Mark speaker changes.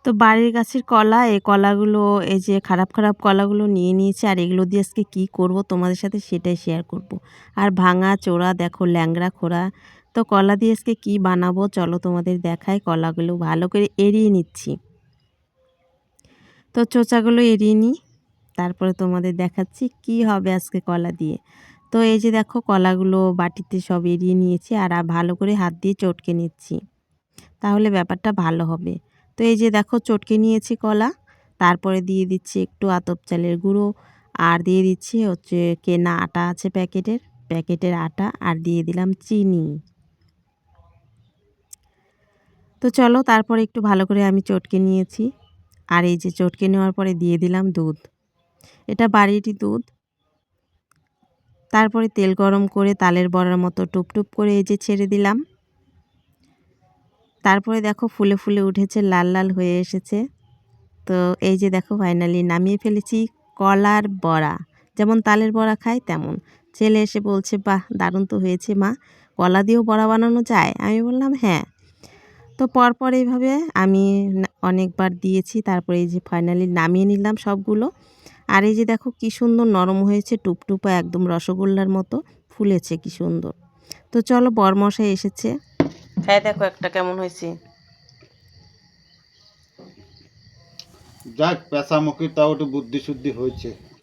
Speaker 1: তো বাড়ির গাছের কলা, এই কলাগুলো এই যে খারাপ, খারাপ কলাগুলো নিয়ে নিয়েছি আর এগুলো দিয়ে আজকে কী করব তোমাদের সাথে সেটাই শেয়ার করব। আর ভাঙা চোরা দেখো ল্যাংড়া খোড়া। তো কলা দিয়ে আজকে কী বানাবো চলো তোমাদের দেখাই। কলাগুলো ভালো করে এড়িয়ে নিচ্ছি। তো চোচাগুলো এড়িয়ে নিই, তারপরে তোমাদের দেখাচ্ছি কি হবে আজকে কলা দিয়ে। তো এই যে দেখো কলাগুলো বাটিতে সব এড়িয়ে নিয়েছি আর ভালো করে হাত দিয়ে চটকে নিচ্ছি, তাহলে ব্যাপারটা ভালো হবে। তো এই যে দেখো চটকে নিয়েছি কলা, তারপরে দিয়ে দিচ্ছি একটু আতপ চালের গুঁড়ো আর দিয়ে দিচ্ছি হচ্ছে কেনা আটা আছে প্যাকেটের আটা আর দিয়ে দিলাম চিনি। তো চলো তারপরে একটু ভালো করে আমি চটকে নিয়েছি আর এই যে চটকে নেওয়ার পরে দিয়ে দিলাম দুধ, এটা বাড়িরই দুধ। তারপরে তেল গরম করে তালের বড়ার মতো টুপ টুপ করে এই যে ছেড়ে দিলাম। তারপরে দেখো ফুলে ফুলে উঠেছে, লাল লাল হয়ে এসেছে। তো এই যে দেখো ফাইনালি নামিয়ে ফেলেছি কলার বড়া, যেমন তালের বড়া খাই তেমন। ছেলে এসে বলছে বাহ দারুণ তো হয়েছে মা, কলা দিয়েও বড়া বানানো যায়? আমি বললাম হ্যাঁ। তো পরপর এইভাবে আমি অনেকবার দিয়েছি, তারপরে এই যে ফাইনালি নামিয়ে নিলাম সবগুলো। আর এই যে দেখো কি সুন্দর নরম হয়েছে, টুপটুপা একদম রসগোল্লার মতো ফুলেছে কি সুন্দর। তো চলো বরমশাই এসেছে, হ্যাঁ দেখো একটা কেমন হয়েছে।
Speaker 2: যাক পেঁচামুখী তাও একটু বুদ্ধি শুদ্ধি হয়েছে।